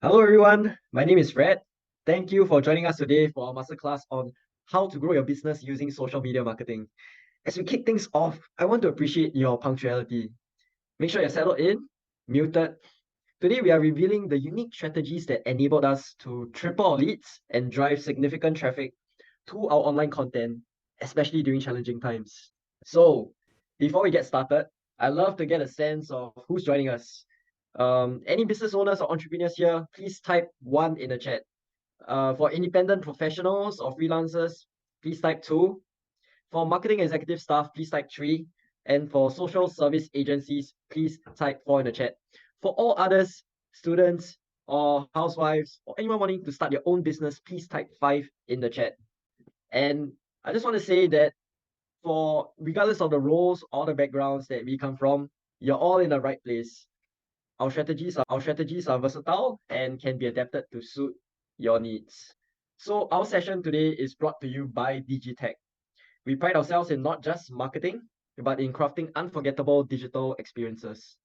Hello, everyone. My name is Fred. Thank you for joining us today for our masterclass on how to grow your business using social media marketing. As we kick things off, I want to appreciate your punctuality. Make sure you're settled in, muted. Today, we are revealing the unique strategies that enabled us to triple our leads and drive significant traffic to our online content, especially during challenging times. So, before we get started, I'd love to get a sense of who's joining us. Any business owners or entrepreneurs here, please type one in the chat. For independent professionals or freelancers, please type two. For marketing executive staff, please type three. And for social service agencies, please type four in the chat. For all others, students or housewives or anyone wanting to start your own business, please type five in the chat. And I just want to say that for regardless of the roles or the backgrounds that we come from, you're all in the right place. Our strategies are versatile and can be adapted to suit your needs. So our session today is brought to you by DIGITECT. We pride ourselves in not just marketing, but in crafting unforgettable digital experiences.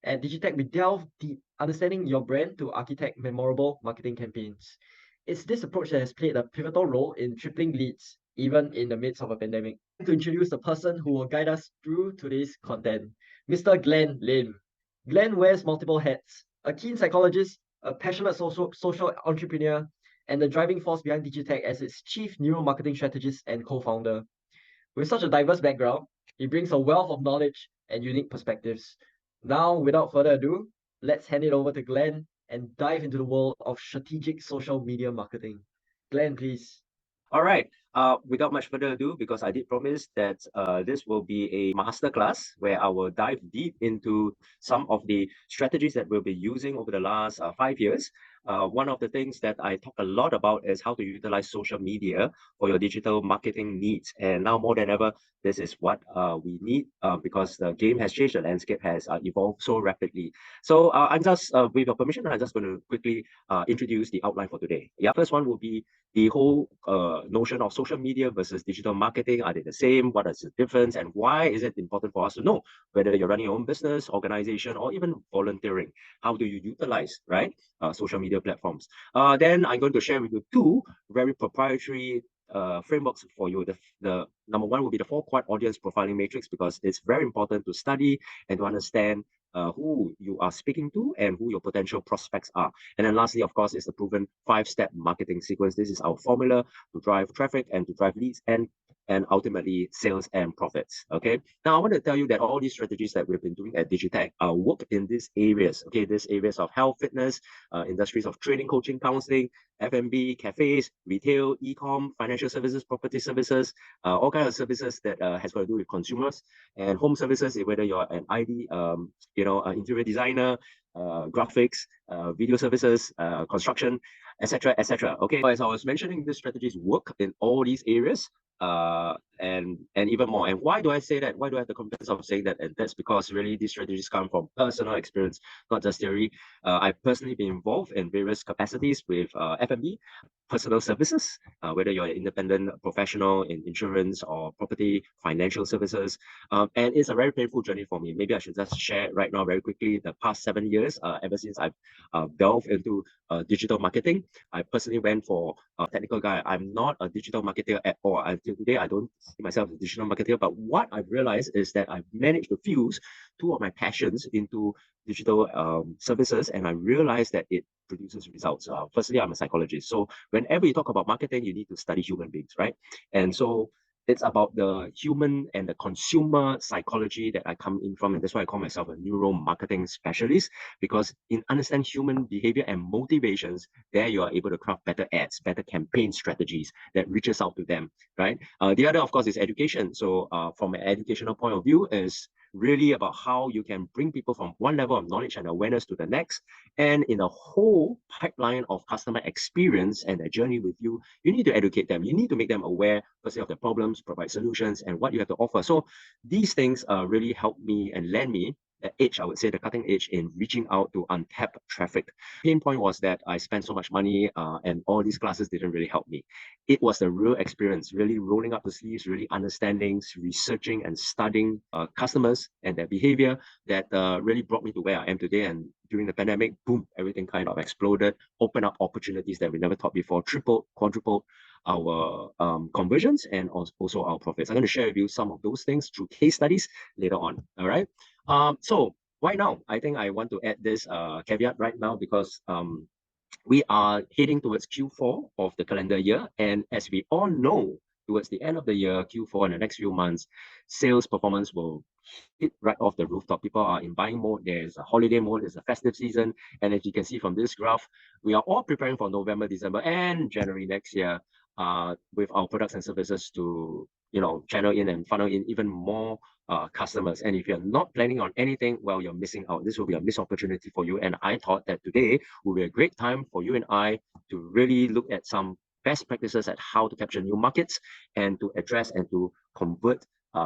At DIGITECT, we delve deep, understanding your brand to architect memorable marketing campaigns. It's this approach that has played a pivotal role in tripling leads, even in the midst of a pandemic. To introduce the person who will guide us through today's content, Mr. Glenn Lim. Glenn wears multiple hats: a keen psychologist, a passionate social entrepreneur, and the driving force behind DigiTech as its chief neuromarketing strategist and co-founder. With such a diverse background, he brings a wealth of knowledge and unique perspectives. Now, without further ado, let's hand it over to Glenn and dive into the world of strategic social media marketing. Glenn, please. All right. Without much further ado, because I did promise that this will be a masterclass where I will dive deep into some of the strategies that we'll be using over the last 5 years. One of the things that I talk a lot about is how to utilize social media for your digital marketing needs. And now more than ever, this is what we need because the game has changed, the landscape has evolved so rapidly. So I'm just, with your permission, I'm just going to quickly introduce the outline for today. Yeah, first one will be the whole notion of social media versus digital marketing. Are they the same? What is the difference? And why is it important for us to know whether you're running your own business, organization, or even volunteering? How do you utilize, right, social media platforms? Then I'm going to share with you two very proprietary frameworks for you. The number one will be the 4-quad audience profiling matrix, because it's very important to study and to understand who you are speaking to and who your potential prospects are. And then lastly, of course, is the proven 5-step marketing sequence. This is our formula to drive traffic and to drive leads and ultimately sales and profits. Okay. Now I want to tell you that all these strategies that we've been doing at DigiTech work in these areas. Okay, these areas of health, fitness, industries of training, coaching, counseling, F&B, cafes, retail, e-com, financial services, property services, all kinds of services that has got to do with consumers, and home services, whether you're an ID, interior designer, graphics, video services, construction, etc., etc. Okay, as I was mentioning, these strategies work in all these areas, and even more. And why do I say that? Why do I have the confidence of saying that? And that's because really these strategies come from personal experience, not just theory. I've personally been involved in various capacities with F&B, personal services, whether you're an independent professional in insurance or property, financial services. And it's a very painful journey for me. Maybe I should just share right now very quickly the past 7 years, ever since I've delved into digital marketing. I personally went for a technical guy. I'm not a digital marketer at all. Until today, I don't see myself as a digital marketer. But what I've realized is that I've managed to fuse two of my passions into digital services, and I realized that it produces results. Firstly, I'm a psychologist. So whenever you talk about marketing, you need to study human beings, right? And so it's about the human and the consumer psychology that I come in from. And that's why I call myself a neuro marketing specialist, because in understand human behavior and motivations, there you are able to craft better ads, better campaign strategies that reaches out to them, right? The other, of course, is education. So from an educational point of view, is really about how you can bring people from one level of knowledge and awareness to the next. And in a whole pipeline of customer experience and a journey with you, you need to educate them. You need to make them aware, firstly, of the problems, provide solutions, and what you have to offer. So these things really help me and lend me the edge, I would say, the cutting edge in reaching out to untapped traffic. Pain point was that I spent so much money and all these classes didn't really help me. It was the real experience, really rolling up the sleeves, really understanding, researching and studying customers and their behavior that really brought me to where I am today. And during the pandemic, boom, everything kind of exploded, opened up opportunities that we never thought before, tripled, quadrupled our conversions and also our profits. I'm going to share with you some of those things through case studies later on. All right. So why now? I think I want to add this caveat right now because we are heading towards Q4 of the calendar year. And as we all know, towards the end of the year, Q4 in the next few months, sales performance will hit right off the rooftop. People are in buying mode. There's a holiday mode. There's a festive season. And as you can see from this graph, we are all preparing for November, December, and January next year with our products and services to, channel in and funnel in even more customers. And if you're not planning on anything, well, you're missing out. This will be a missed opportunity for you. And I thought that today will be a great time for you and I to really look at some best practices at how to capture new markets and to address and to convert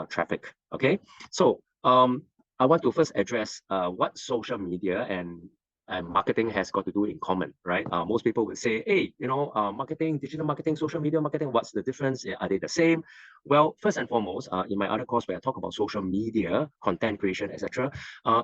traffic. Okay, so I want to first address what social media and marketing has got to do in common, right? Most people would say, hey, marketing, digital marketing, social media marketing, what's the difference? Are they the same? Well, first and foremost, in my other course where I talk about social media, content creation, etc.,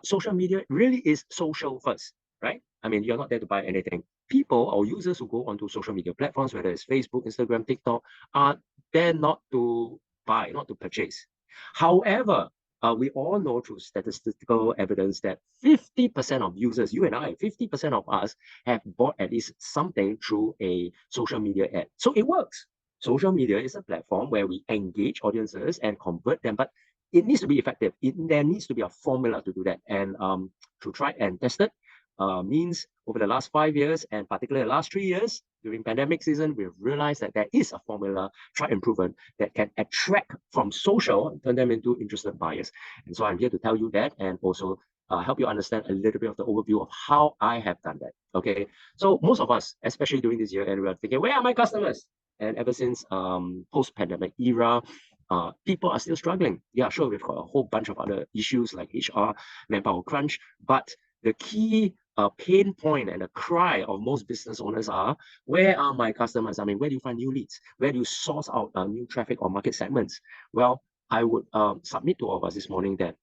social media really is social first, right? I mean, you're not there to buy anything. People or users who go onto social media platforms, whether it's Facebook, Instagram, TikTok, are there not to buy, not to purchase. However, we all know through statistical evidence that 50% of users, you and I, 50% of us have bought at least something through a social media ad. So it works. Social media is a platform where we engage audiences and convert them, but it needs to be effective. There needs to be a formula to do that. And to try and test it, means over the last 5 years and particularly the last 3 years during pandemic season, we've realized that there is a formula, try and proven, that can attract from social and turn them into interested buyers. And so I'm here to tell you that and also help you understand a little bit of the overview of how I have done that. Okay, so most of us, especially during this year, and we are thinking, where are my customers? And ever since post-pandemic era, people are still struggling. Yeah, sure, we've got a whole bunch of other issues like HR, manpower crunch, but the key pain point and a cry of most business owners are, where are my customers? I mean, where do you find new leads? Where do you source out new traffic or market segments? Well, I would submit to all of us this morning that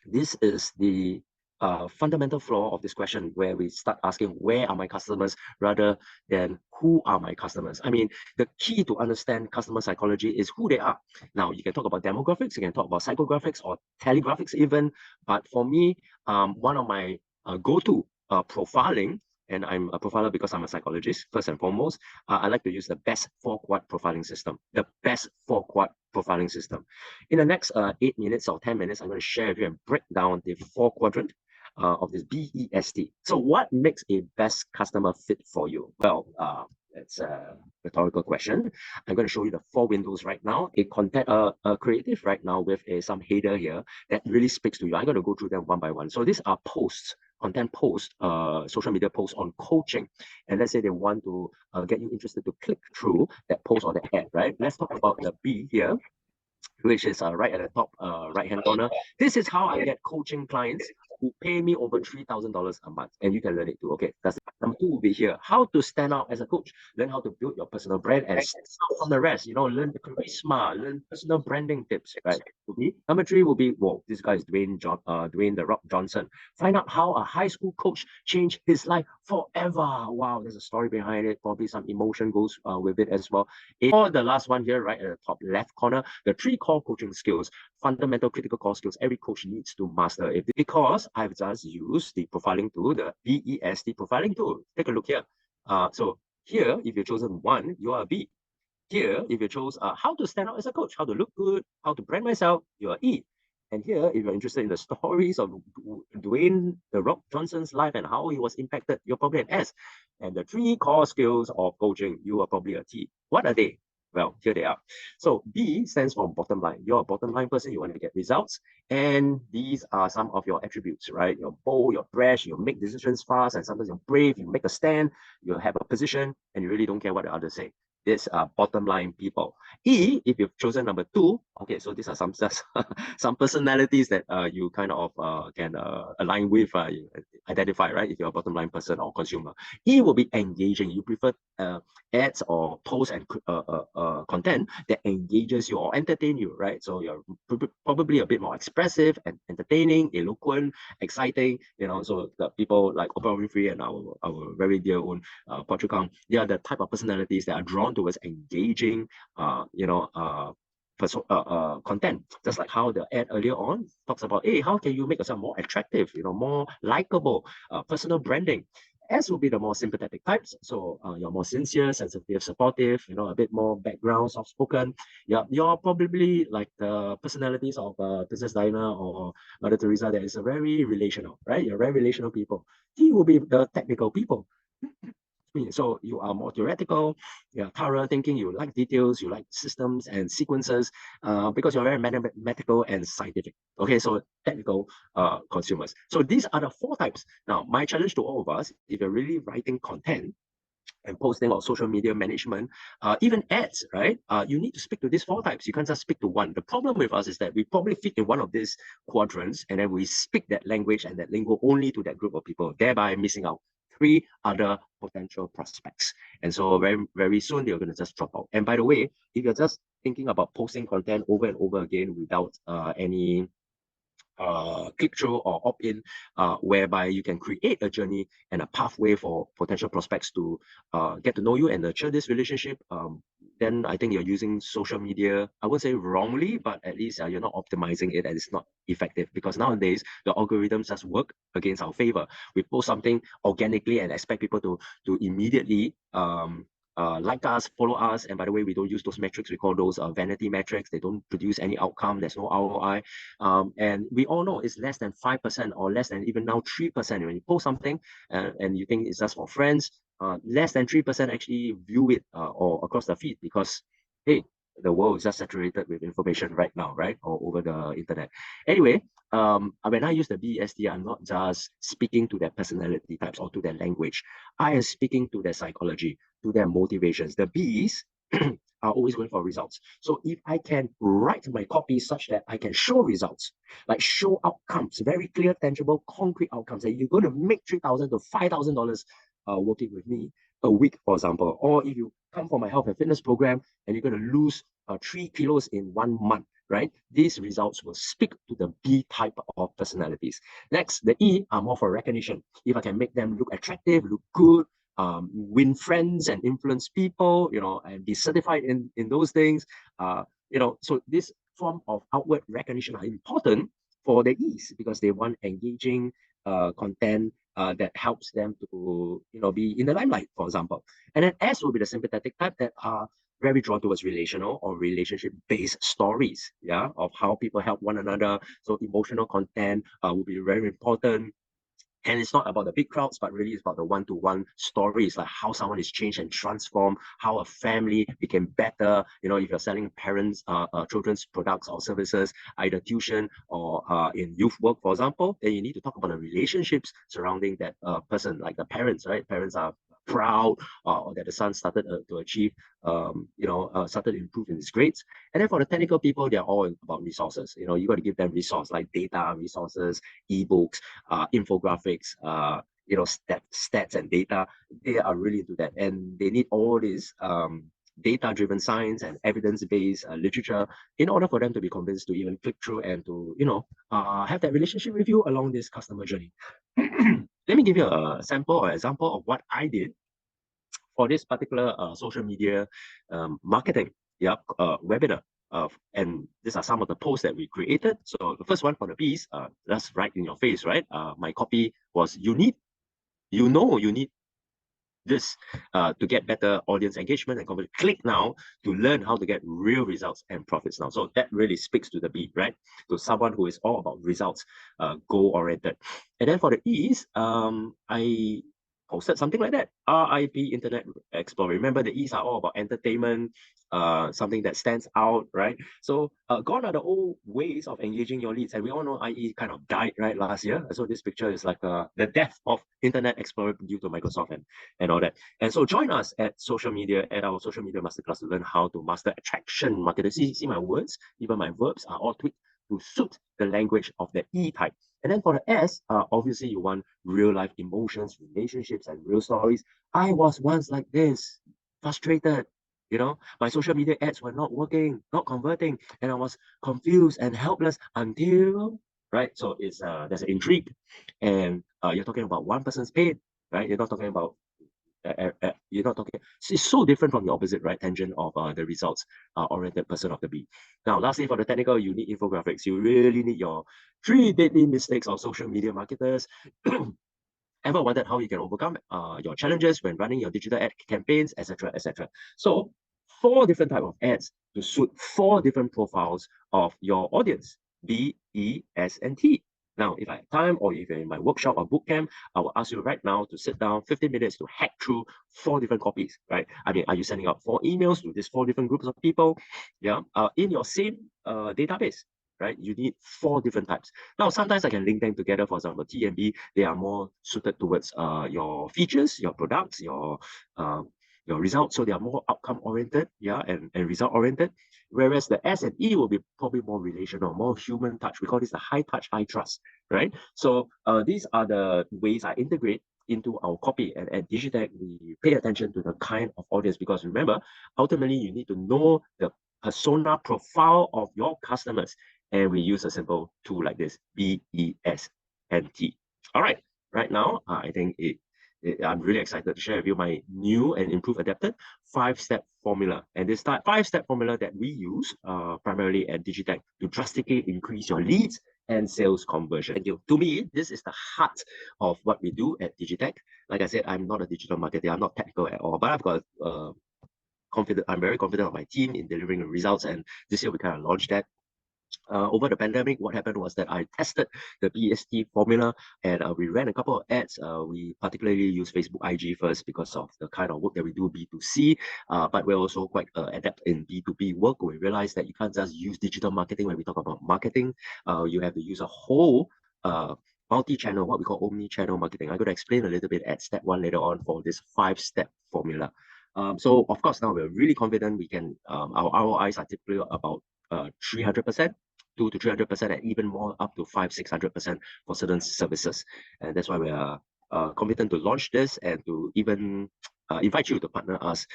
this is the fundamental flaw of this question, where we start asking, where are my customers, rather than who are my customers. I mean, the key to understand customer psychology is who they are. Now, you can talk about demographics, you can talk about psychographics or telegraphics even, but for me, one of my go-to profiling, and I'm a profiler because I'm a psychologist, first and foremost, I like to use the best 4-quad profiling system. The best 4-quad profiling system. In the next 8 minutes or 10 minutes, I'm going to share with you and break down the 4-quadrant of this BEST. So what makes a best customer fit for you? Well, it's a rhetorical question. I'm going to show you the 4 windows right now, a creative right now with some header here that really speaks to you. I'm going to go through them one by one. So these are posts, content posts, social media posts on coaching. And let's say they want to get you interested to click through that post or the ad, right? Let's talk about the B here, which is right at the top right-hand corner. This is how I get coaching clients who pay me over $3,000 a month, and you can learn it too. Okay, that's it. Number 2 will be here, how to stand out as a coach. Learn how to build your personal brand and stand out from the rest. Learn the charisma, learn personal branding tips, right? Number 3 will be, whoa, this guy is Dwayne The Rock Johnson. Find out how a high school coach changed his life forever. Wow, there's a story behind it. Probably some emotion goes with it as well. Or the last one here, right at the top left corner, the 3 core coaching skills, fundamental critical core skills every coach needs to master. Because I've just used the profiling tool, the BEST profiling tool. Take a look here. So here, if you've chosen 1, you are a B. Here, if you chose how to stand out as a coach, how to look good, how to brand myself, you are E. And here, if you're interested in the stories of Dwayne The Rock Johnson's life and how he was impacted, you're probably an S. And the 3 core skills of coaching, you are probably a T. What are they? Well, here they are. So B stands for bottom line. You're a bottom line person, you want to get results. And these are some of your attributes, right? You're bold, you're brash, you make decisions fast, and sometimes you're brave, you make a stand, you have a position, and you really don't care what the others say. These are bottom line people. E, if you've chosen number 2, okay, so these are some personalities that you kind of can align with, identify, right? If you're a bottom line person or consumer. E will be engaging. You prefer ads or posts and content that engages you or entertain you, right? So you're probably a bit more expressive and entertaining, eloquent, exciting, so the people like Oprah Winfrey and our very dear own Portugal, they are the type of personalities that are drawn towards engaging, content. Just like how the ad earlier on talks about, hey, how can you make yourself more attractive, more likable, personal branding. S will be the more sympathetic types. So you're more sincere, sensitive, supportive, a bit more background, soft spoken. Yeah, you're probably like the personalities of Princess Diana or Mother Teresa that is a very relational, right? You're very relational people. T will be the technical people. So you are more theoretical, you're thorough thinking, you like details, you like systems and sequences, because you're very mathematical and scientific. Okay, so technical consumers. So these are the 4 types. Now, my challenge to all of us, if you're really writing content and posting or social media management, even ads, right? You need to speak to these 4 types. You can't just speak to one. The problem with us is that we probably fit in one of these quadrants, and then we speak that language and that lingo only to that group of people, thereby missing out 3 other potential prospects. And so very, very soon you're going to just drop out. And by the way, if you're just thinking about posting content over and over again without any click-through or opt-in, whereby you can create a journey and a pathway for potential prospects to get to know you and nurture this relationship, then I think you're using social media, I wouldn't say wrongly, but at least you're not optimizing it and it's not effective, because nowadays the algorithms just work against our favor. We post something organically and expect people to immediately like us, follow us. And by the way, we don't use those metrics. We call those vanity metrics. They don't produce any outcome. There's no ROI. And we all know it's less than 5% or less than even now 3%. When you post something and you think it's just for friends, less than 3% actually view it or across the feed, because, hey, the world is just saturated with information right now, right? Or over the internet. Anyway, when I use the BEST, I'm not just speaking to their personality types or to their language. I am speaking to their psychology, to their motivations. The B's are always going for results. So if I can write my copy such that I can show results, like show outcomes, very clear, tangible, concrete outcomes, that you're going to make $3,000 to $5,000 working with me a week, for example. Or if you come for my health and fitness program and you're going to lose 3 kilos in 1 month, right? These results will speak to the B type of personalities. Next, the E are more for recognition. If I can make them look attractive, look good, win friends and influence people, and be certified in those things, so this form of outward recognition are important for the E's, because they want engaging content that helps them to be in the limelight, for example. And then S will be the sympathetic type that are very drawn towards relational or relationship-based stories, of how people help one another. So emotional content will be very important. And it's not about the big crowds, but really it's about the one-to-one stories, like how someone is changed and transformed, how a family became better. If you're selling children's products or services, either tuition or in youth work, for example, then you need to talk about the relationships surrounding that person, like the parents, right? Parents are proud or that the son started to achieve, started to improve in his grades. And then for the technical people, they're all about resources. You got to give them resources like data, resources, ebooks, infographics, stats and data. They are really into that, and they need all this data-driven science and evidence-based literature in order for them to be convinced to even click through and to have that relationship with you along this customer journey. Let me give you a sample or example of what I did for this particular social media marketing webinar. And these are some of the posts that we created. So the first one for the B's, that's right in your face, right? My copy was, you need this to get better audience engagement and conversion. Click now to learn how to get real results and profits now. So that really speaks to the B, right? To someone who is all about results, goal-oriented. And then for the E's, I posted something like that. RIP Internet Explorer. Remember, the E's are all about entertainment, something that stands out, right? So gone are the old ways of engaging your leads. And we all know IE kind of died, right, last year. So this picture is like the death of Internet Explorer due to Microsoft and all that. And so join us at our social media masterclass to learn how to master attraction marketing. See my words, even my verbs are all tweaked to suit the language of the E type. And then for the S, obviously you want real life emotions, relationships, and real stories. I was once like this. frustrated. You know, my social media ads were not working, not converting, and I was confused and helpless until, right? So it's there's an intrigue, and you're talking about one person's pain, right? You're not talking about you're not talking. It's so different from the opposite, right? Tangent of the results oriented person of the B. Now, lastly, for the technical, you need infographics. You really need your 3 deadly mistakes of social media marketers. Ever wondered how you can overcome your challenges when running your digital ad campaigns, etc., etc. So 4 different type of ads to suit 4 different profiles of your audience: B, E, S, and T. Now, if I have time, or if you're in my workshop or bootcamp, I will ask you right now to sit down 15 minutes to hack through 4 different copies, right? I mean, are you sending out 4 emails to these 4 different groups of people? Yeah, in your same database, right? You need 4 different types. Now, sometimes I can link them together. For example, T and B, they are more suited towards your features, your products, your results. So they are more outcome oriented, yeah, and result oriented. Whereas the S and E will be probably more relational, more human touch. We call this the high touch, high trust, right? So these are the ways I integrate into our copy. And at DIGITECT, we pay attention to the kind of audience, because remember, ultimately you need to know the persona profile of your customers. And we use a simple tool like this: B, E, S, and T. All right, right now, I think I'm really excited to share with you my new and improved adapted 5-step formula. And this 5-step formula that we use primarily at DIGITECT to drastically increase your leads and sales conversion. Thank you. To me, this is the heart of what we do at DIGITECT. Like I said, I'm not a digital marketer. I'm not technical at all, but I've got confident. I'm very confident of my team in delivering the results. And this year we kind of launched that. Over the pandemic, what happened was that I tested the BST formula, and we ran a couple of ads. We particularly use Facebook IG first because of the kind of work that we do B2C, but we're also quite adept in B2B work. We realized that you can't just use digital marketing when we talk about marketing. You have to use a whole multi-channel, what we call omni-channel marketing. I'm going to explain a little bit at step 1 later on for this 5-step formula. So of course, now we're really confident we can, our ROIs are typically about 300%, 200 to 300%, and even more, up to 500-600% for certain services. And that's why we are confident to launch this and to even invite you to partner us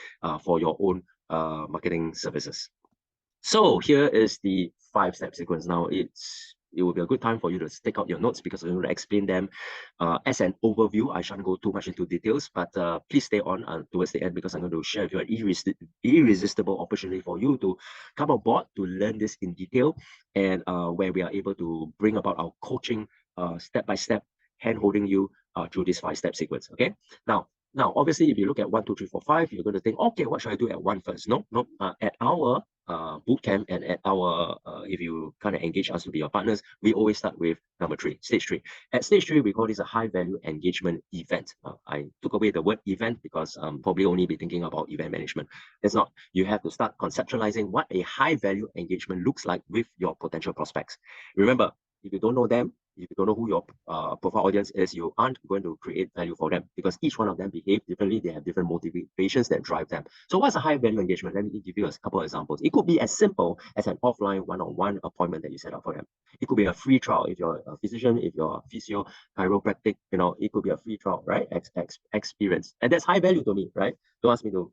for your own marketing services. So here is the 5-step sequence. Now it will be a good time for you to take out your notes, because I'm going to explain them as an overview. I shan't go too much into details, but please stay on towards the end, because I'm going to share with you an irresistible opportunity for you to come aboard to learn this in detail, and where we are able to bring about our coaching step by step, hand holding you through this 5-step sequence. Okay. Now, obviously, if you look at 1, 2, 3, 4, 5, you're going to think, okay, what should I do at 1 first? No. At our bootcamp, and at our, if you kind of engage us to be your partners, we always start with number 3, stage 3. At stage 3, we call this a high value engagement event. I took away the word event because probably only be thinking about event management. It's not. You have to start conceptualizing what a high value engagement looks like with your potential prospects. Remember, if you don't know them, if you don't know who your profile audience is, you aren't going to create value for them, because each one of them behave differently. They have different motivations that drive them. So what's a high value engagement? Let me give you a couple of examples. It could be as simple as an offline one-on-one appointment that you set up for them. It could be a free trial if you're a physician, if you're a physio, chiropractic, it could be a free trial, right? Experience. And that's high value to me, right? Don't ask me to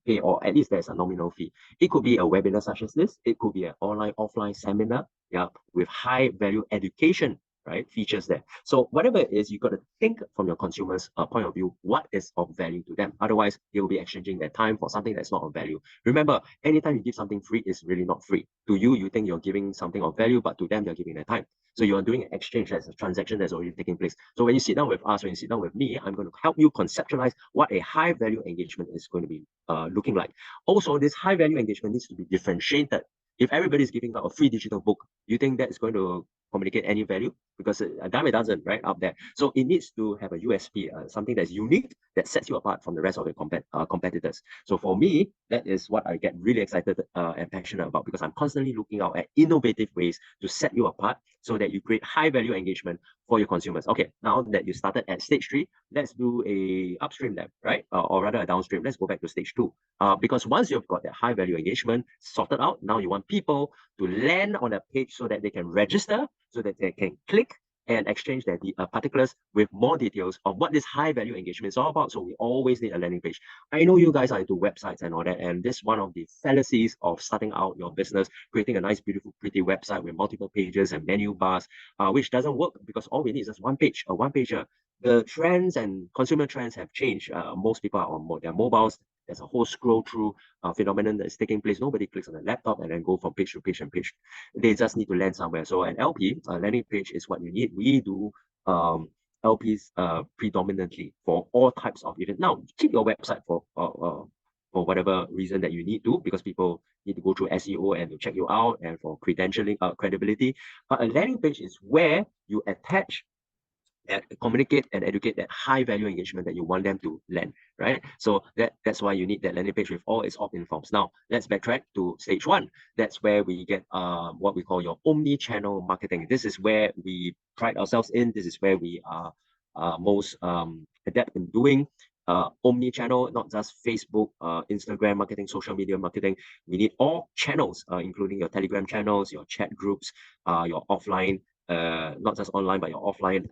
pay, or at least there's a nominal fee. It could be a webinar such as this. It could be an online, offline seminar, yeah, with high value education, right, features there. So whatever it is, you got to think from your consumers' point of view, what is of value to them. Otherwise, they will be exchanging their time for something that's not of value. Remember, anytime you give something free, it's really not free. To you, you think you're giving something of value, but to them, they're giving their time. So you're doing an exchange, that's a transaction that's already taking place. So when you sit down with us, when you sit down with me, I'm going to help you conceptualize what a high value engagement is going to be looking like. Also, this high value engagement needs to be differentiated. If everybody's giving out a free digital book, you think that is going to communicate any value? Because a dime a dozen, right, up there. So it needs to have a USP, something that's unique, that sets you apart from the rest of your competitors. So for me, that is what I get really excited and passionate about, because I'm constantly looking out at innovative ways to set you apart so that you create high value engagement for your consumers. Okay, now that you started at stage 3, let's do a upstream then, right? Or rather a downstream. Let's go back to stage 2. Because once you've got that high value engagement sorted out, now you want people to land on a page so that they can register, so that they can click and exchange their particulars with more details of what this high value engagement is all about. So we always need a landing page. I know you guys are into websites and all that, and this is one of the fallacies of starting out your business, creating a nice, beautiful, pretty website with multiple pages and menu bars, which doesn't work because all we need is just one page, a one-pager. The trends and consumer trends have changed. Most people are on their mobiles. There's a whole scroll through phenomenon that is taking place. Nobody clicks on a laptop and then go from page to page and page. They just need to land somewhere. So an LP, a landing page, is what you need. We do LPs predominantly for all types of events. Now, keep your website for whatever reason that you need to, because people need to go through SEO and to check you out and for credentialing, credibility. But a landing page is where you attach and communicate and educate that high value engagement that you want them to land, right? So that's why you need that landing page with all its opt-in forms. Now let's backtrack to stage one. That's where we get what we call your omni-channel marketing. This is where we pride ourselves in. This is where we are most adept in doing omni-channel, not just Facebook, Instagram marketing, social media marketing. We need all channels, including your Telegram channels, your chat groups, your offline, not just online, but your offline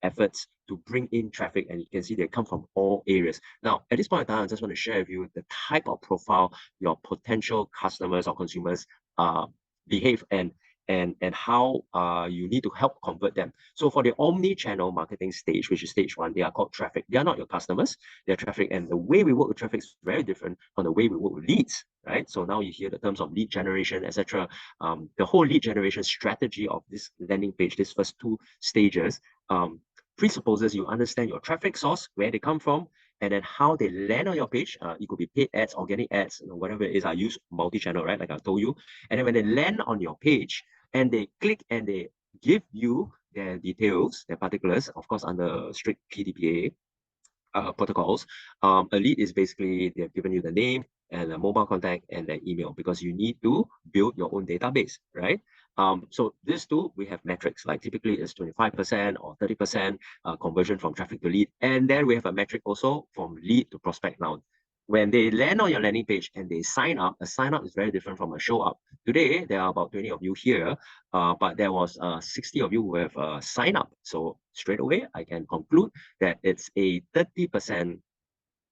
efforts to bring in traffic. And you can see they come from all areas. Now, at this point in time, I just want to share with you the type of profile your potential customers or consumers behave and how you need to help convert them. So for the omni-channel marketing stage, which is stage one, they are called traffic. They are not your customers, they're traffic. And the way we work with traffic is very different from the way we work with leads, right? So now you hear the terms of lead generation, etc. The whole lead generation strategy of this landing page, this first two stages, presupposes you understand your traffic source, where they come from, and then how they land on your page. It could be paid ads, organic ads, whatever it is. I use multi-channel, right? Like I told you. And then when they land on your page and they click and they give you their details, their particulars, of course, under strict PDPA protocols. A lead is basically they've given you the name and a mobile contact and the email, because you need to build your own database, right? So these two, we have metrics, like typically it's 25% or 30% conversion from traffic to lead. And then we have a metric also from lead to prospect. Now, when they land on your landing page and they sign up, a sign up is very different from a show up. Today, there are about 20 of you here, but there was 60 of you who have signed up. So straight away, I can conclude that it's a 30%,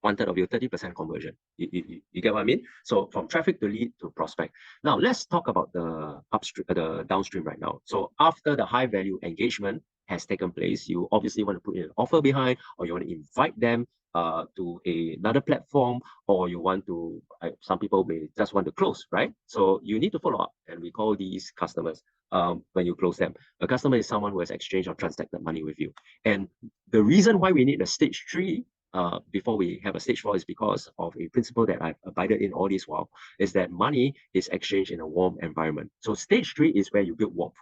one third of your 30% conversion. You get what I mean? So from traffic to lead to prospect. Now let's talk about the upstream, the downstream right now. So after the high value engagement has taken place, you obviously want to put in an offer behind, or you want to invite them to another platform, or you want to, some people may just want to close, right? So you need to follow up, and we call these customers when you close them. A customer is someone who has exchanged or transacted money with you. And the reason why we need a stage 3 before we have a stage 4 is because of a principle that I've abided in all this while, is that money is exchanged in a warm environment. So stage 3 is where you build warmth.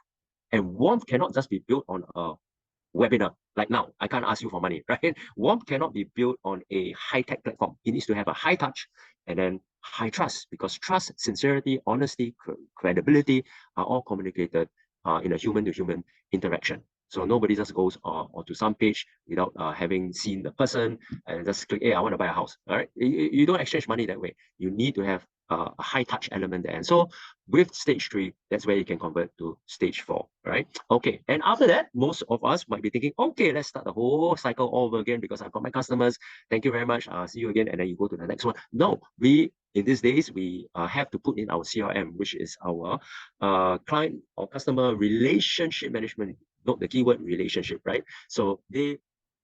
And warmth cannot just be built on a webinar. Like now, I can't ask you for money, right? Warmth cannot be built on a high-tech platform. It needs to have a high touch and then high trust, because trust, sincerity, honesty, credibility are all communicated in a human-to-human interaction. So nobody just goes onto some page without having seen the person and just click, hey, I want to buy a house. All right, you don't exchange money that way. You need to have a high touch element there. And so with stage 3, that's where you can convert to stage 4, right? Okay, and after that, most of us might be thinking, okay, let's start the whole cycle all over again because I've got my customers. Thank you very much. See you again. And then you go to the next one. No, in these days, we have to put in our CRM, which is our client or customer relationship management. Note the keyword relationship, right? So they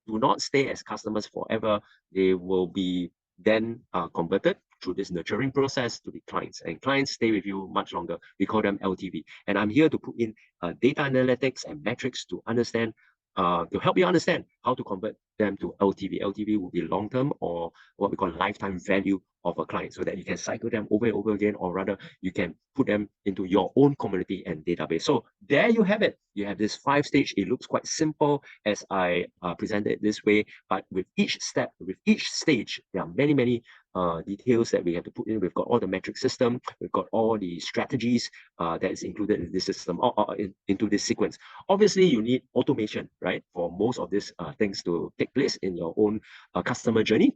do not stay as customers forever. They will be then converted through this nurturing process to be clients, and clients stay with you much longer. We call them LTV. And I'm here to put in data analytics and metrics to understand, to help you understand how to convert them to LTV. LTV will be long-term, or what we call lifetime value of a client, so that you can cycle them over and over again, or rather you can put them into your own community and database. So there you have it. You have this 5-stage. It looks quite simple as I presented it this way, but with each step, with each stage, there are many details that we have to put in. We've got all the metric system, we've got all the strategies that is included in this system, or into this sequence. Obviously, you need automation, right, for most of these things to take place in your own customer journey.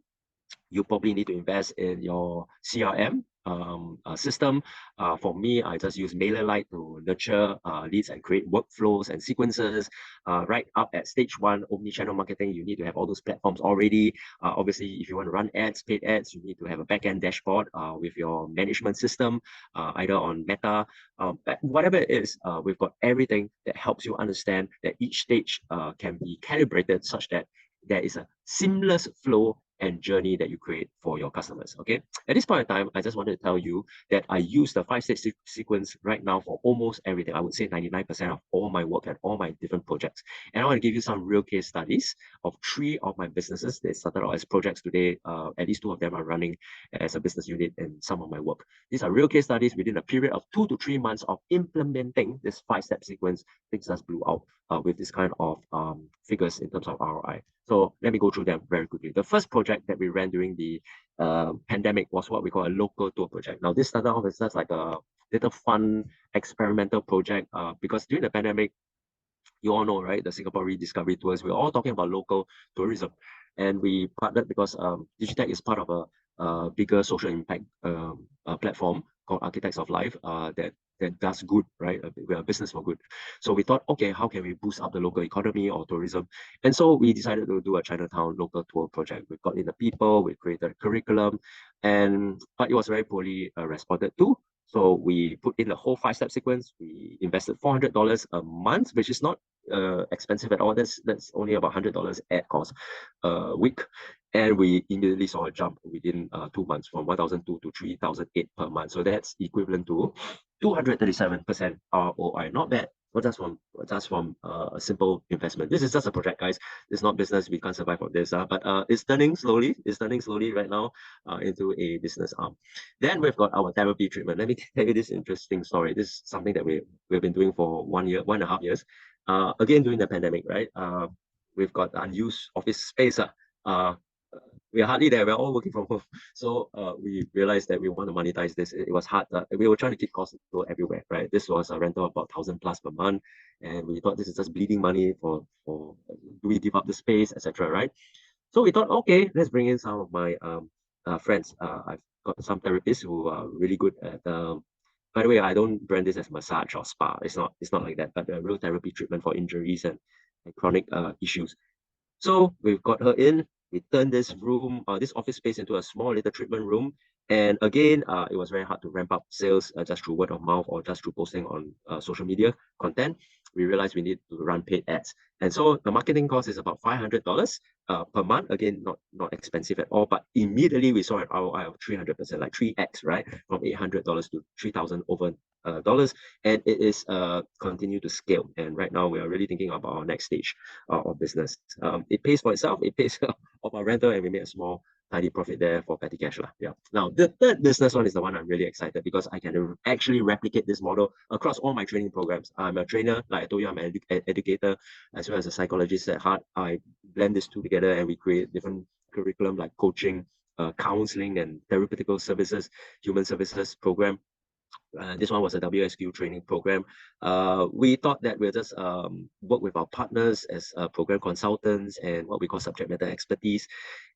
You probably need to invest in your CRM, system. For me, I just use MailerLite to nurture leads and create workflows and sequences. Right up at stage one, omni-channel marketing, you need to have all those platforms already. Obviously, if you want to run ads, paid ads, you need to have a back-end dashboard with your management system, either on Meta, whatever it is. We've got everything that helps you understand that each stage can be calibrated such that there is a seamless flow and journey that you create for your customers. Okay. At this point in time, I just wanted to tell you that I use the 5-stage sequence right now for almost everything. I would say 99% of all my work and all my different projects. And I want to give you some real case studies of 3 of my businesses. They started out as projects today. At least 2 of them are running as a business unit in some of my work. These are real case studies within a period of 2 to 3 months of implementing this 5-step sequence. Things just blew out with this kind of figures in terms of ROI. So let me go through them very quickly. The first project that we ran during the pandemic was what we call a local tour project. Now, this started off as just like a little fun experimental project because during the pandemic, you all know, right? The Singapore Rediscovery Tours, we're all talking about local tourism. And we partnered because DIGITECT is part of a bigger social impact platform called Architects of Life that does good, right? We're a business for good. So we thought, okay, how can we boost up the local economy or tourism? And so we decided to do a Chinatown local tour project. We got in the people, we created a curriculum, but it was very poorly responded to. So we put in the whole 5-step sequence. We invested $400 a month, which is not expensive at all. That's only about $100 ad cost a week. And we immediately saw a jump within 2 months from 1,002 to 3,008 per month. So that's equivalent to 237% ROI. Not bad. But just from a simple investment. This is just a project, guys. It's not business. We can't survive on this. But it's turning slowly. It's turning slowly right now into a business arm. Then we've got our therapy treatment. Let me tell you this interesting story. This is something that we've been doing for 1.5 years. Again, during the pandemic, right? We've got unused office space. We're hardly there. We're all working from home. So we realized that we want to monetize this. It was hard. We were trying to keep costs low everywhere, right? This was a rental of about 1,000 plus per month. And we thought this is just bleeding money for do we give up the space, etc. Right? So we thought, okay, let's bring in some of my friends. I've got some therapists who are really good at by the way, I don't brand this as massage or spa. It's not like that, but a real therapy treatment for injuries and chronic issues. So we've got her in. We turned this room, this office space into a small little treatment room. And again, it was very hard to ramp up sales just through word of mouth or just through posting on social media content. We realized we need to run paid ads. And so the marketing cost is about $500 per month. Again, not expensive at all, but immediately we saw an ROI of 300%, like 3x, right? From $800 to $3,000 over dollars, and it is continue to scale. And right now we are really thinking about our next stage of business. It pays for itself. It pays off our rental, and we made a small tiny profit there for petty cash lah. Yeah. Now the third business one is the one I'm really excited because I can actually replicate this model across all my training programs. I'm a trainer, like I told you, I'm an educator as well as a psychologist at heart. I blend these two together and we create different curriculum like coaching, counseling, and therapeutical services, human services program. This one was a WSQ training program. We thought that we'll just work with our partners as program consultants and what we call subject matter expertise.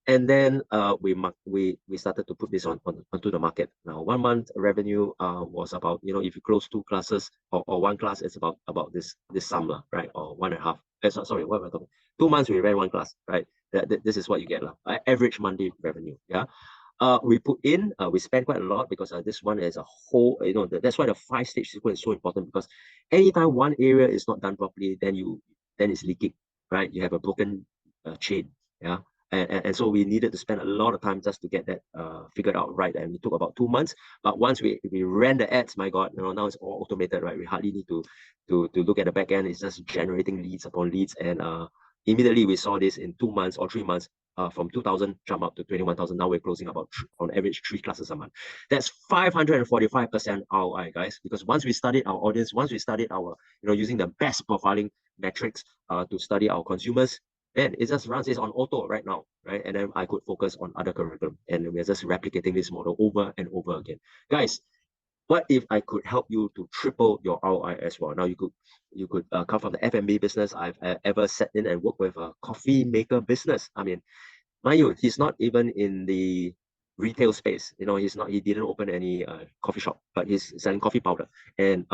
And then we started to put this onto the market. Now, 1 month revenue was about, if you close 2 classes or 1 class, it's about this sum, right? Or 1.5. Sorry, what am I talking? 2 months we ran 1 class, right? This is what you get, average monthly revenue. Yeah. We put in, we spend quite a lot because this one is a whole, that's why the 5-stage sequence is so important, because anytime one area is not done properly, then it's leaking, right? You have a broken chain, yeah. And so we needed to spend a lot of time just to get that figured out right. And it took about 2 months. But once we ran the ads, my God, now it's all automated, right? We hardly need to look at the back end. It's just generating leads upon leads. And immediately we saw this in 2 months or 3 months. From 2,000 jump up to 21,000. Now we're closing about on average 3 classes a month. That's 545% ROI, guys. Because once we studied our audience, once we studied our, using the best profiling metrics to study our consumers, then it just runs. It's on auto right now, right? And then I could focus on other curriculum, and we're just replicating this model over and over again, guys. What if I could help you to triple your ROI as well? Now you could come from the F&B business. I've ever sat in and worked with a coffee maker business. I mean, mind you, he's not even in the retail space. He didn't open any coffee shop, but he's selling coffee powder. And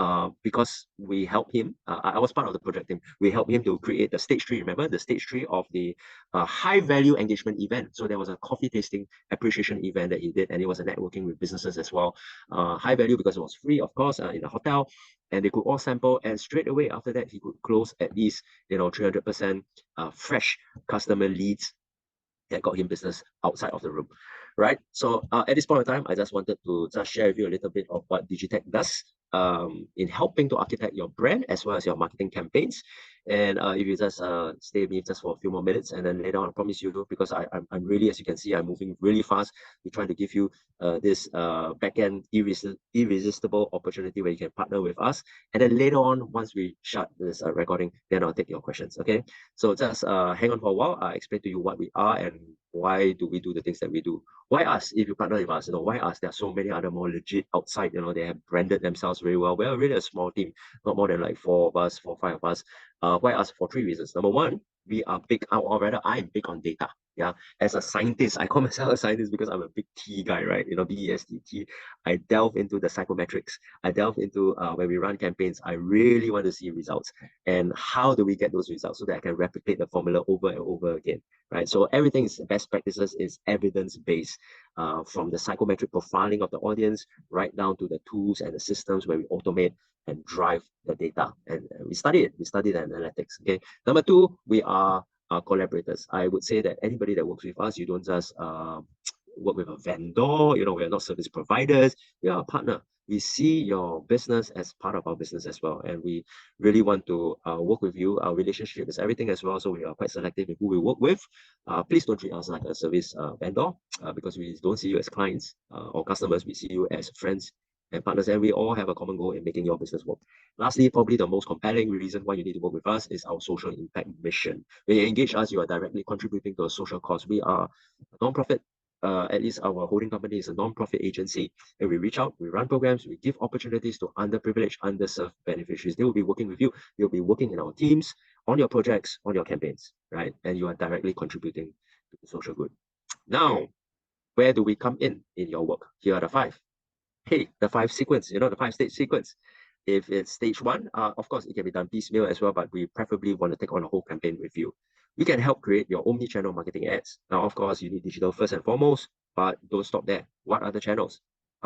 because we helped him, I was part of the project team. We helped him to create the stage 3. Remember the stage 3 of the high value engagement event. So there was a coffee tasting appreciation event that he did, and it was a networking with businesses as well. High value because it was free, of course, in a hotel, and they could all sample. And straight away after that, he could close at least 300% fresh customer leads that got him business outside of the room, right? So at this point in time, I just wanted to just share with you a little bit of what DIGITECT does in helping to architect your brand as well as your marketing campaigns. And if you just stay with me just for a few more minutes, and then later on, I promise you, because I'm really, as you can see, I'm moving really fast. We're trying to give you this back-end irresistible opportunity where you can partner with us. And then later on, once we shut this recording, then I'll take your questions, okay? So just hang on for a while. I'll explain to you what we are and why do we do the things that we do. Why us? If you partner with us, why us? There are so many other more legit outside, they have branded themselves very well. We're really a small team, not more than like 4 of us, 4 or 5 of us. Why us? For 3 reasons. Number one, we are big, or rather, I'm big on data. Yeah, as a scientist, I call myself a scientist because I'm a big T guy, right? BEST. I delve into the psychometrics. I delve into when we run campaigns, I really want to see results. And how do we get those results so that I can replicate the formula over and over again, right? So everything is best practices is evidence-based, from the psychometric profiling of the audience right down to the tools and the systems where we automate and drive the data. And we study it. We study the analytics, okay? Number two, we are collaborators. I would say that anybody that works with us, you don't just work with a vendor, we're not service providers, we are a partner. We see your business as part of our business as well, and we really want to work with you. Our relationship is everything as well, so we are quite selective in who we work with. Please don't treat us like a service vendor, because we don't see you as clients or customers. We see you as friends and partners, and we all have a common goal in making your business work. Lastly, probably the most compelling reason why you need to work with us is our social impact mission. When you engage us, you are directly contributing to a social cause. We are a non-profit. At least our holding company is a non-profit agency, and we reach out, we run programs, we give opportunities to underprivileged, underserved beneficiaries. They will be working with you. You'll be working in our teams, on your projects, on your campaigns, right? And you are directly contributing to the social good. Now, where do we come in your work? Here are the 5. Hey, the 5 sequence, the 5-stage sequence. If it's stage 1, of course, it can be done piecemeal as well, but we preferably want to take on a whole campaign with you. We can help create your omni-channel marketing ads. Now, of course, you need digital first and foremost, but don't stop there. What are the channels?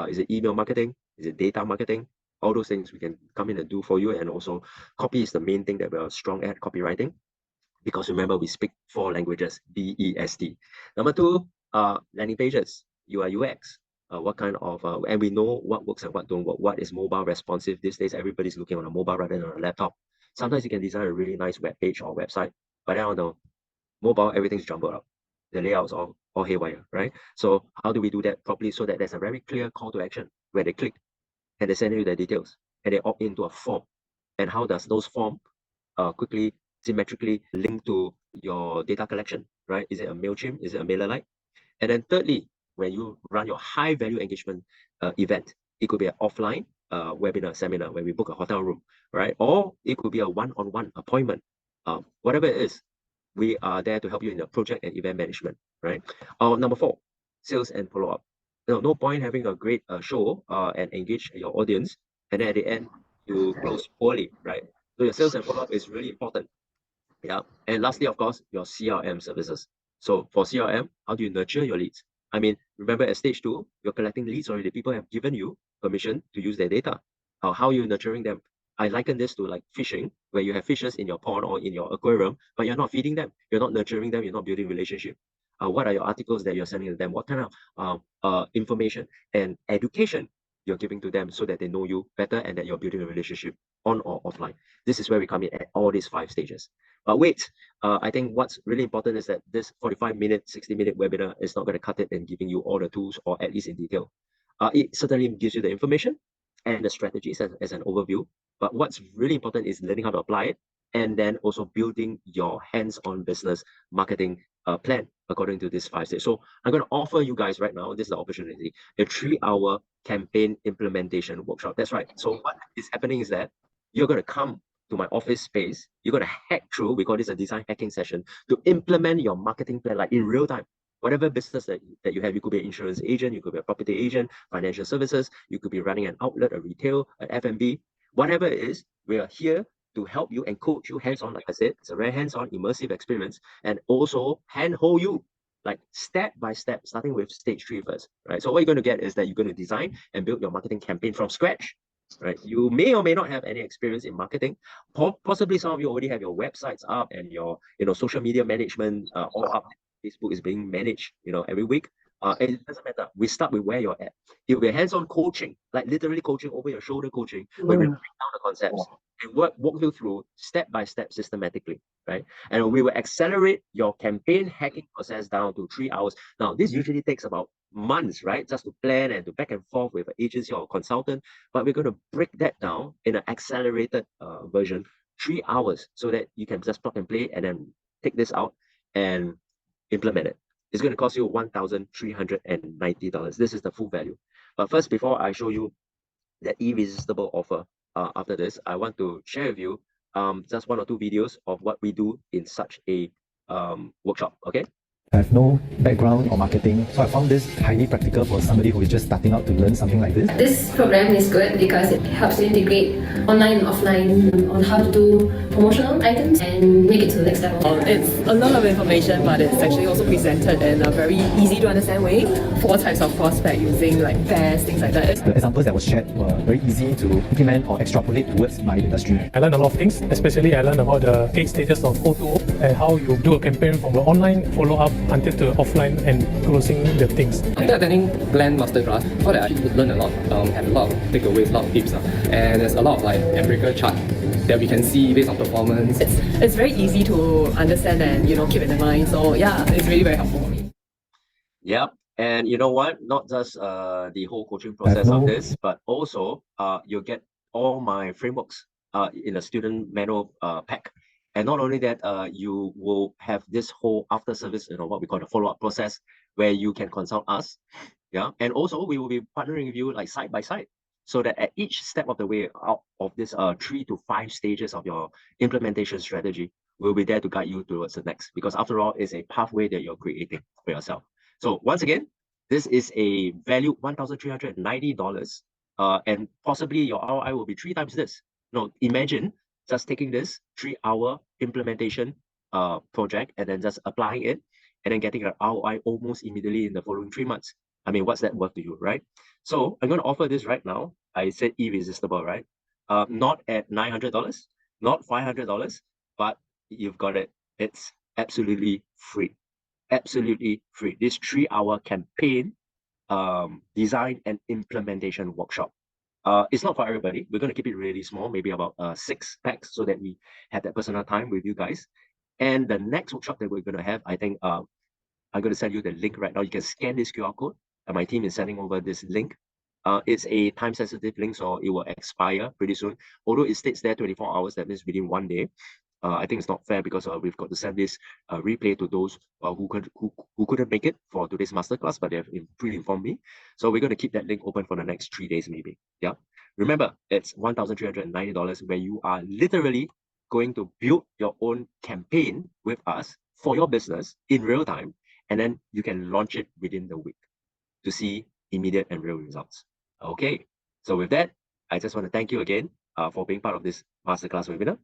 Is it email marketing? Is it data marketing? All those things we can come in and do for you. And also, copy is the main thing that we're strong at, copywriting. Because remember, we speak 4 languages, BEST. Number 2, landing pages, UI UX. What kind of, and we know what works and what don't work. What is mobile responsive? These days, everybody's looking on a mobile rather than on a laptop. Sometimes you can design a really nice web page or website, but then on the mobile, everything's jumbled up. The layout's all haywire, right? So how do we do that properly so that there's a very clear call to action where they click and they send you their details and they opt into a form? And how does those forms quickly, symmetrically link to your data collection, right? Is it a MailChimp? Is it a MailerLite? And then thirdly, when you run your high value engagement event, it could be an offline webinar, seminar, where we book a hotel room, right? Or it could be a one-on-one appointment. Whatever it is, we are there to help you in the project and event management, right? Number 4, sales and follow-up. No point having a great show and engage your audience, and then at the end, you close poorly, right? So your sales and follow-up is really important. Yeah. And lastly, of course, your CRM services. So for CRM, how do you nurture your leads? I mean, remember at stage 2, you're collecting leads already. People have given you permission to use their data. How are you nurturing them? I liken this to like fishing, where you have fishes in your pond or in your aquarium, but you're not feeding them. You're not nurturing them. You're not building relationship. What are your articles that you're sending to them? What kind of information and education you're giving to them so that they know you better and that you're building a relationship on or offline? This is where we come in at all these 5 stages. But wait, I think what's really important is that this 45-minute, 60-minute webinar is not going to cut it in giving you all the tools, or at least in detail. It certainly gives you the information and the strategies as an overview. But what's really important is learning how to apply it, and then also building your hands-on business marketing plan according to this 5 stages. So I'm going to offer you guys right now, this is the opportunity, a 3-hour campaign implementation workshop. That's right. So what is happening is that you're going to come to my office space. You're going to hack through, we call this a design hacking session, to implement your marketing plan like in real time. whatever business that you have. You could be an insurance agent, you could be a property agent, financial services, you could be running an outlet, a retail, an F&B, whatever it is, we are here to help you and coach you hands-on. Like I said, it's a very hands-on immersive experience, and also handhold you like step by step, starting with stage 3 first, right? So what you're going to get is that you're going to design and build your marketing campaign from scratch, right? You may or may not have any experience in marketing. Possibly some of you already have your websites up and your social media management all up. Facebook is being managed every week. And it doesn't matter. We start with where you're at. It will be hands-on coaching, like literally coaching, over your shoulder coaching, where we break down the concepts and walk you through step by step systematically, right? And we will accelerate your campaign hacking process down to 3 hours. Now, this usually takes about months, right? Just to plan and to back and forth with an agency or a consultant. But we're going to break that down in an accelerated version, 3 hours, so that you can just plug and play and then take this out and implement it. It's going to cost you $1,390. This is the full value. But first, before I show you that irresistible offer, after this, I want to share with you just 1 or 2 videos of what we do in such a workshop. Okay. I have no background or marketing, so I found this highly practical for somebody who is just starting out to learn something like this. This program is good because it helps to integrate online and offline on how to do promotional items and make it to the next level. It's a lot of information, but it's actually also presented in a very easy to understand way. 4 types of prospect using like pairs, things like that. The examples that were shared were very easy to implement or extrapolate towards my industry. I learned a lot of things, especially I learned about the 8 stages of O2O and how you do a campaign from the online follow-up until to offline and closing the things. After attending Glenn Masterclass, I thought that I should learn a lot, have a lot of takeaways, a lot of tips, and there's a lot of like empirical chart that we can see based on performance. It's very easy to understand and keep it in mind. So yeah, it's really very helpful for me. Yep. And you know what? Not just the whole coaching process of this, but also you'll get all my frameworks in a student manual pack. And not only that, you will have this whole after service, what we call the follow-up process, where you can consult us. Yeah. And also we will be partnering with you like side by side, so that at each step of the way out of this 3 to 5 stages of your implementation strategy, we'll be there to guide you towards the next. Because after all, it's a pathway that you're creating for yourself. So once again, this is a value $1,390, and possibly your ROI will be 3 times this. No, imagine just taking this 3-hour implementation project and then just applying it and then getting an ROI almost immediately in the following 3 months. I mean, what's that worth to you, right? So I'm going to offer this right now. I said irresistible, right? Not at $900, not $500, but you've got it. It's absolutely free. Absolutely free. This 3-hour campaign design and implementation workshop. It's not for everybody. We're going to keep it really small, maybe about 6 packs, so that we have that personal time with you guys. And the next workshop that we're going to have, I think I'm going to send you the link right now. You can scan this QR code, and my team is sending over this link. It's a time-sensitive link, so it will expire pretty soon. Although it states there 24 hours, that means within 1 day. I think it's not fair because we've got to send this replay to those who couldn't make it for today's masterclass, but they have pre-informed me. So we're going to keep that link open for the next 3 days, maybe. Yeah. Remember, it's $1,390, where you are literally going to build your own campaign with us for your business in real time, and then you can launch it within the week to see immediate and real results. Okay. So with that, I just want to thank you again for being part of this masterclass webinar.